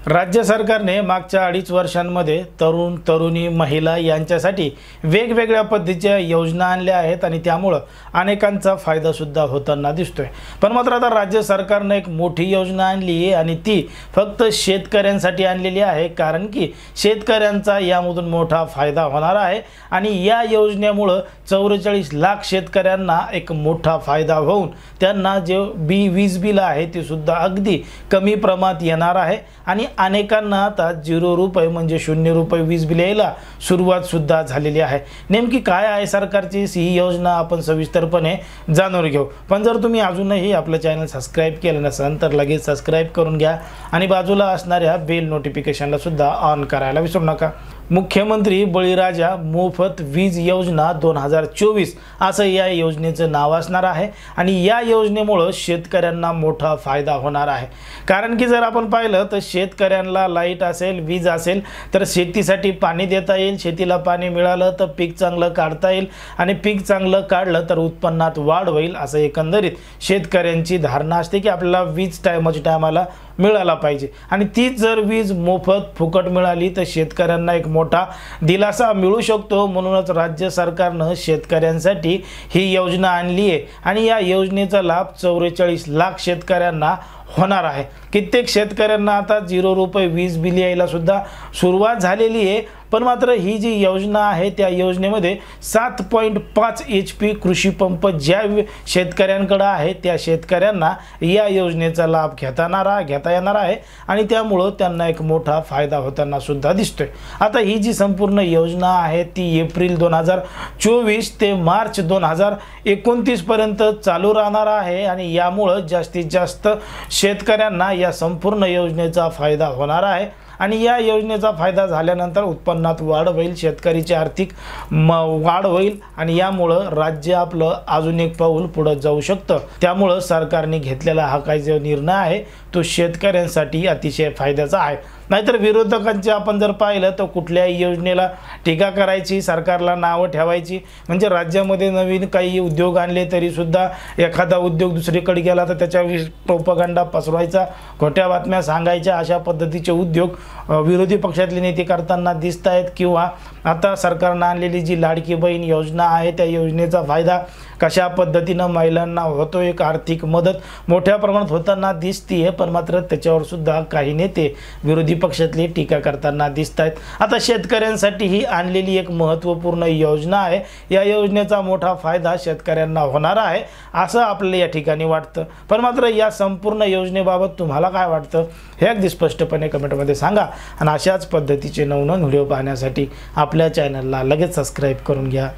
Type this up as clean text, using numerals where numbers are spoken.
राज्य सरकारने मागच्या 2.5 वर्षांमध्ये तरुण तरुणी महिला यांच्यासाठी वेगवेगळ्या पद्धतीच्या योजना आणल्या आहेत आणि त्यामुळे अनेकांचा फायदा सुद्धा होताना दिसतोय। पण मात्र आता राज्य सरकारने एक मोठी योजना आणली आहे आणि ती फक्त शेतकऱ्यांसाठी आणलेली आहे, कारण की शेतकऱ्यांचा यामधून मोठा फायदा होणार आहे आणि या योजनेमुळे 44 लाख शेतकऱ्यांना एक मोठा फायदा होऊन त्यांना जे वीज बिल आहे ते सुद्धा अगदी कमी प्रमाणात येणार आहे आणि अनेकांना आता 0 रुपये म्हणजे 0 रुपये वीज बिल यायला सुरुवात सुद्धा झालेली आहे। नेमकी काय आहे सरकारची ही योजना आपण सविस्तरपणे जाणून घेऊ। पण जर तुम्ही अजूनही आपलं चॅनल सबस्क्राइब केलं नसेल तर लगेच सबस्क्राइब करून घ्या आणि बाजूला असणाऱ्या बेल नोटिफिकेशनला सुद्धा ऑन करायला विसरू नका। मुख्यमंत्री बळीराजा मोफत वीज योजना 2024 असं या योजनेचं नाव असणार आहे आणि या योजनेमुळे शेतकऱ्यांना मोठा फायदा होणार आहे। कारण की जर आपण पाहिलं तर शेतकऱ्यांना लाईट असेल, वीज असेल तर शेतीसाठी पाणी देता येईल, शेतीला पाणी मिळालं तर पीक चांगलं काढता येईल आणि पीक चांगलं काढलं तर उत्पन्नात वाढ होईल असं एकंदरीत शेतकऱ्यांची धारणा असते की आपल्याला वीज टायमाला मिळाला पाहिजे आणि तीच जर वीज मोफत फुकट मिळाली तर शेतकऱ्यांना एक मोठा दिलासा मिळू शकतो। म्हणूनच राज्य सरकारने शेतकऱ्यांसाठी ही योजना आणली आहे आणि या योजनेचा लाभ 44 लाख शेतकऱ्यांना होणार आहे। कित्येक शेतकऱ्यांना आता 0 रुपये वीज बिल यायला सुद्धा सुरुवात झालेली आहे। पण मात्र ही जी योजना आहे त्या योजनेमध्ये 7.5 HP कृषी पंप ज्या शेतकऱ्यांकडे आहे त्या शेतकऱ्यांना या योजनेचा लाभ घेता येणार आहे आणि त्यामुळे त्यांना एक मोठा फायदा होताना सुद्धा दिसतोय। आता ही जी संपूर्ण योजना आहे ती एप्रिल 2024 ते मार्च 2029 पर्यंत चालू राहणार आहे आणि यामुळे जास्तीत जास्त शेतकऱ्यांना या संपूर्ण योजनेचा फायदा होणार आहे आणि या योजनेचा फायदा झाल्यानंतर उत्पन्नात वाढ होईल, शेतकरीची आर्थिक वाढ होईल आणि यामुळे राज्य आपलं अजून एक पाऊल पुढे जाऊ शकतं। त्यामुळे सरकारने घेतलेला हा काही जो निर्णय आहे तो शेतकऱ्यांसाठी अतिशय फायद्याचा आहे। नाहीतर विरोधकांचे आपण जर पाहिलं तर कुठल्याही योजनेला टीका करायची, सरकारला नाव ठेवायची, म्हणजे राज्यामध्ये नवीन काही उद्योग आणले तरी सुद्धा एखादा उद्योग दुसरीकडे गेला तर त्याच्या प्रोपगंडा पसरवायचा, खोट्या बातम्या सांगायच्या, अशा पद्धतीचे उद्योग विरोधी पक्षातले नेते करताना दिसत आहेत। किंवा आता सरकारने आणलेली जी लाडकी बहीण योजना आहे त्या योजनेचा फायदा कशा पद्धतीने महिलांना होतो, एक आर्थिक मदत मोठ्या प्रमाणात होताना दिसते, पण मात्र त्याच्यावर सुद्धा काही नेते विरोधी पक्षातले टीका करताना दिसत आहेत। आता शेतकऱ्यांसाठी ही आणलेली एक महत्त्वपूर्ण योजना आहे, या योजनेचा मोठा फायदा शेतकऱ्यांना होणार आहे असं आपल्याला या ठिकाणी वाटतं। पण मात्र या संपूर्ण योजनेबाबत तुम्हाला काय वाटतं हे अगदी स्पष्टपणे कमेंटमध्ये सांगा आणि अशाच पद्धतीचे नवनवीन व्हिडिओ पाहण्यासाठी आपल्या चॅनलला लगेच सबस्क्राइब करून घ्या।